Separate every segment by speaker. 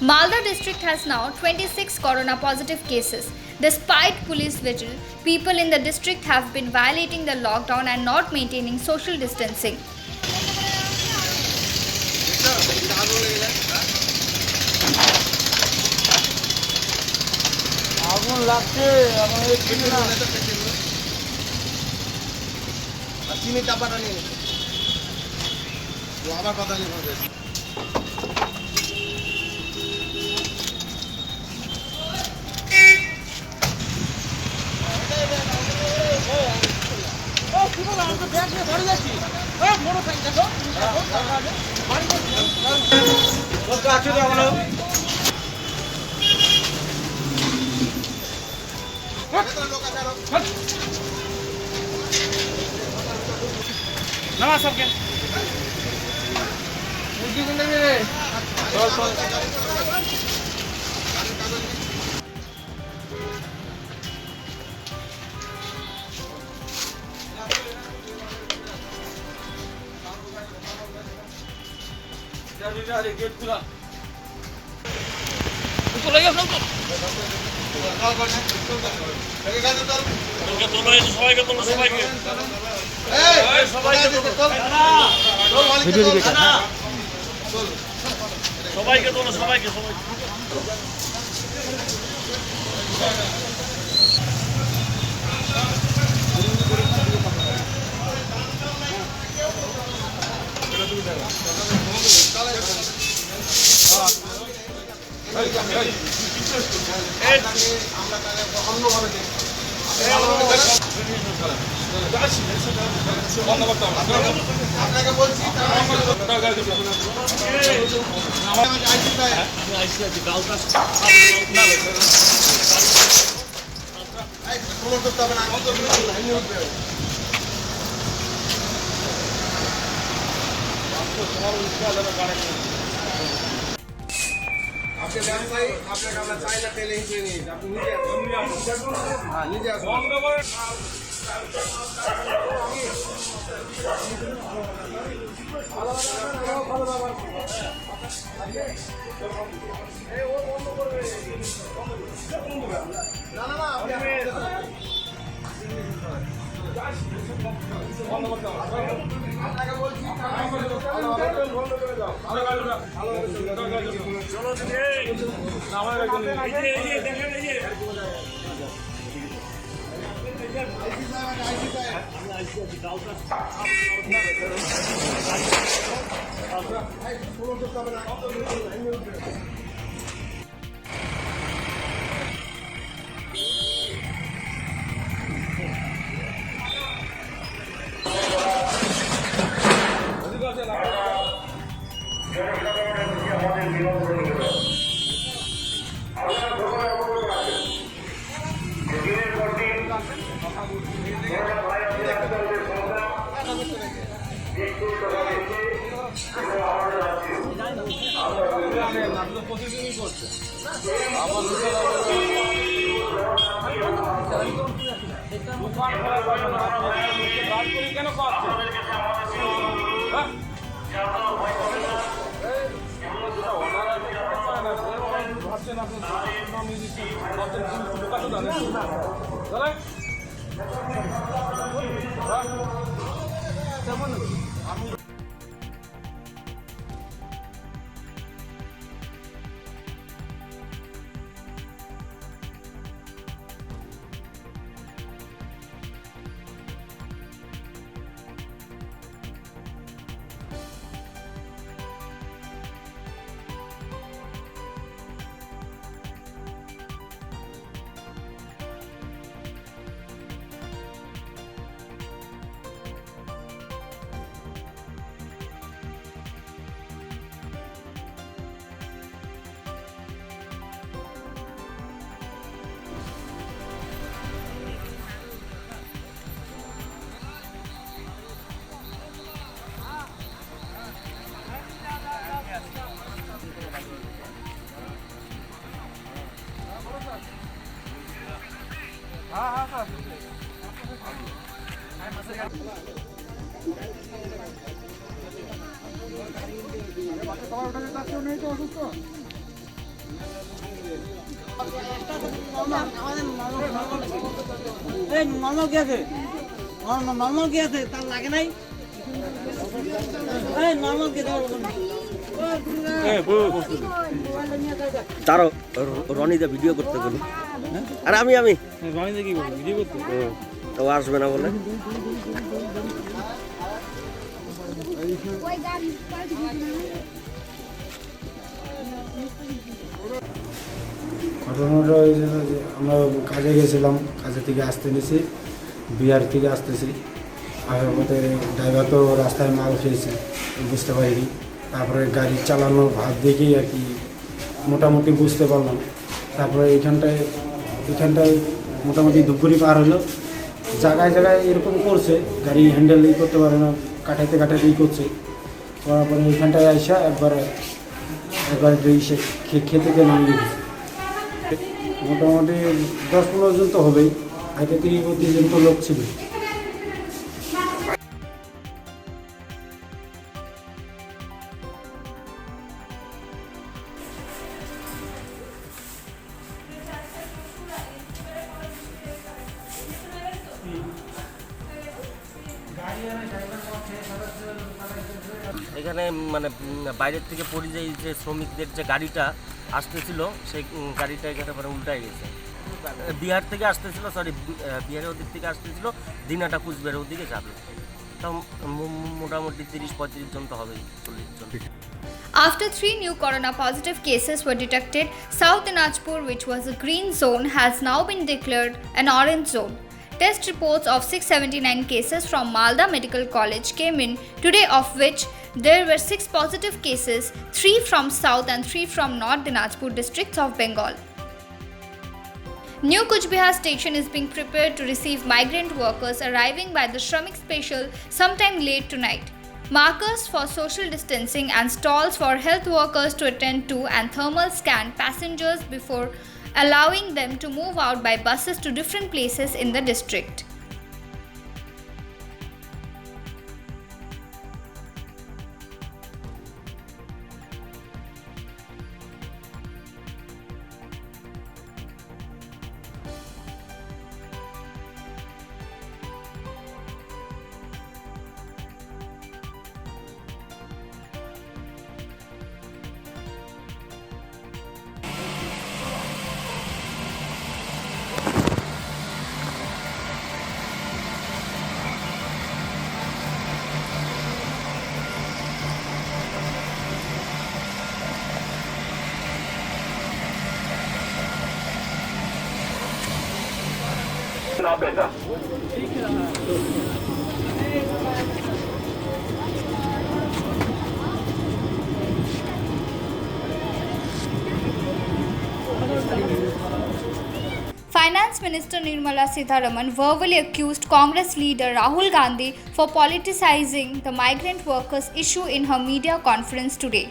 Speaker 1: Malda district has now 26 corona positive cases. Despite police vigil, people in the district have been violating the lockdown and not maintaining social distancing.
Speaker 2: আগুন লাগছে আমাদের চিনি না
Speaker 3: চিনি চাপাটা নিয়ে ও আবার কথা নিয়ে বলবে
Speaker 2: নামা সবকে মুরগি কিনতে গেলে চল চল गेट खुला चलो ये लोग সবাইকে তোলো সবাইকে সবাইকে তোলো সবাইকে
Speaker 3: আপনাকে বলছি আপনি ব্যবসায়ী আপনাকে আমরা চাই না তেলে হিসেবে নিয়ে আপনি নিজে আসুন
Speaker 2: কেন করছে
Speaker 4: নর্মাল কি আছে নর্মাল কি আছে তার লাগে নাই নর্মাল কি
Speaker 5: তারও রনিদা ভিডিও করতে বলি আর আমি
Speaker 2: রনিদা কি করবে ভিডিও করতে
Speaker 5: তো আসবে না বলে
Speaker 6: ঘটনাটা হয়েছিল যে আমরা কাজে গেছিলাম, কাজে থেকে আসতে নিয়েছি, বিহার থেকে আসতেছি, আসার পথে ড্রাইভার তো রাস্তায় মাল খেয়েছে বুঝতে পারিনি। তারপরে গাড়ি চালানোর ভাব দেখেই আর কি মোটামুটি বুঝতে পারলাম। তারপরে এখানটায় মোটামুটি দুপুরি পার হলো, জায়গায় জায়গায় এরকম করছে, গাড়ি হ্যান্ডেল করতে পারে না, কাটাতেই করছে। করার পরে এখানটায় আসা একবার খেতে গিয়ে নাম দিয়েছে। মোটামুটি 10-15 জন তো হবেই, আগে 30-32 জন তো লোক ছিল।
Speaker 5: এখানে মানে বাইরের থেকে পরিযায়ী যে শ্রমিকদের যে গাড়িটা আসতেছিল সেই গাড়িটা এখানে মানে উল্টায় গেছে। বিহার থেকে আসতেছিল, বিহারের ওদিক থেকে আসতেছিল, দিনাটা কুচবিহারের ওদিকে যাবে। তো মোটামুটি 30-35 জন তো হবেই, 40 জন।
Speaker 1: After 3 new corona positive cases were detected, South Dinajpur, which was a green zone, has now been declared an orange zone. Test reports of 679 cases from Malda Medical College came in today, of which there were 6 positive cases, 3 from South and 3 from North Dinajpur districts of Bengal. New Kuch Bihar station is being prepared to receive migrant workers arriving by the Shramik Special sometime late tonight. Markers for social distancing and stalls for health workers to attend to and thermal scan passengers before allowing them to move out by buses to different places in the district. Finance Minister Nirmala Sitharaman verbally accused Congress leader Rahul Gandhi for politicizing the migrant workers issue in her media conference today.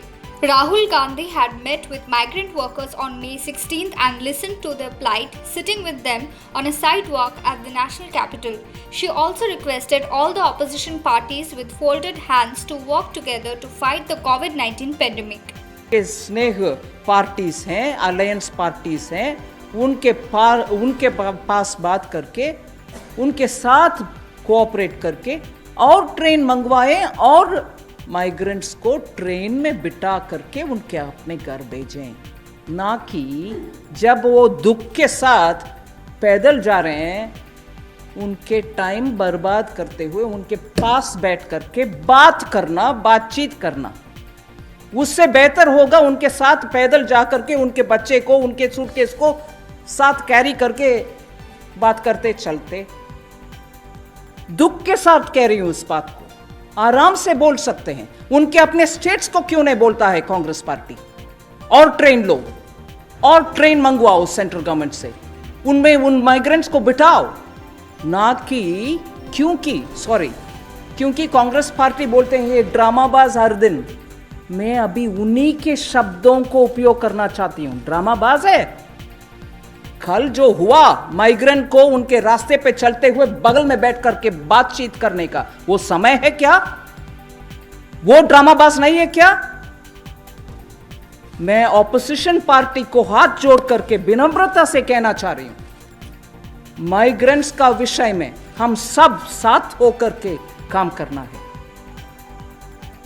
Speaker 1: Rahul Gandhi had met with migrant workers on May 16th and listened to their plight, sitting with them on a sidewalk at the national capital. She also requested all the opposition parties with folded hands to work together to fight the COVID-19 pandemic.
Speaker 4: स्नेह parties हैं, alliance parties हैं, उनके पास बात करके उनके साथ cooperate करके और ट्रेन मंगवाएं और माइग्रेंट्स को ट्रेन में बिठा करके उनके अपने घर भेजें, ना कि जब वो दुख के साथ पैदल जा रहे हैं उनके टाइम बर्बाद करते हुए उनके पास बैठ करके बातचीत करना। उससे बेहतर होगा उनके साथ पैदल जा करके उनके बच्चे को, उनके सूटकेस को साथ कैरी करके बात करते चलते। दुख के साथ कह रही हूं इस बात को, आराम से बोल सकते हैं। उनके अपने स्टेट्स को क्यों नहीं बोलता है कांग्रेस पार्टी? और ट्रेन लो और ट्रेन मंगवाओ सेंट्रल गवर्नमेंट से, उनमें उन माइग्रेंट्स को बिठाओ, ना कि क्योंकि कांग्रेस पार्टी बोलते हैं ये ड्रामाबाज हर दिन। मैं अभी उन्हीं के शब्दों को उपयोग करना चाहती हूं। ड्रामाबाज है। कल जो हुआ माइग्रेंट को उनके रास्ते पे चलते हुए बगल में बैठ करके बातचीत करने का वो समय है क्या? वो ड्रामाबाज नहीं है क्या? मैं ऑपोजिशन पार्टी को हाथ जोड़ करके विनम्रता से कहना चाह रही हूं, माइग्रेंट्स का विषय में हम सब साथ होकर के काम करना है।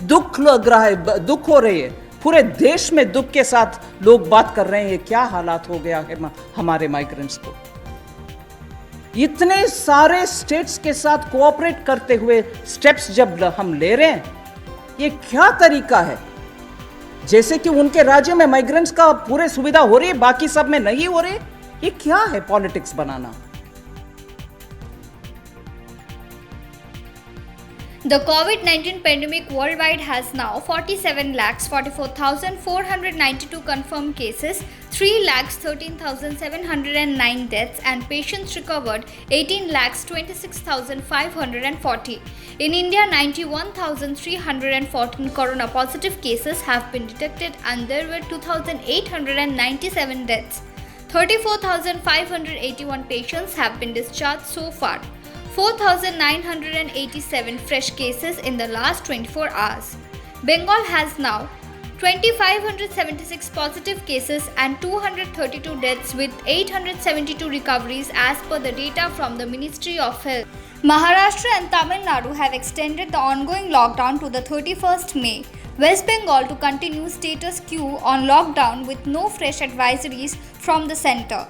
Speaker 4: दुख लग रहा है, दुख हो रही है, पूरे देश में दुख के साथ लोग बात कर रहे हैं ये क्या हालात हो गया है हमारे माइग्रेंट्स को। इतने सारे स्टेट्स के साथ कोऑपरेट करते हुए स्टेप्स जब हम ले रहे हैं, ये क्या तरीका है? जैसे कि उनके राज्य में माइग्रेंट्स का पूरे सुविधा हो रही है, बाकी सब में नहीं हो रही। ये क्या है politics banana?
Speaker 1: The COVID-19 pandemic worldwide has now 47,44,492 confirmed cases, 3,13,709 deaths, and patients recovered 18,26,540. In India, 91,314 corona positive cases have been detected and there were 2,897 deaths. 34,581 patients have been discharged so far. 4,987 fresh cases in the last 24 hours. Bengal has now 2,576 positive cases and 232 deaths with 872 recoveries as per the data from the Ministry of Health. Maharashtra and Tamil Nadu have extended the ongoing lockdown to the 31st May. West Bengal to continue status quo on lockdown with no fresh advisories from the centre.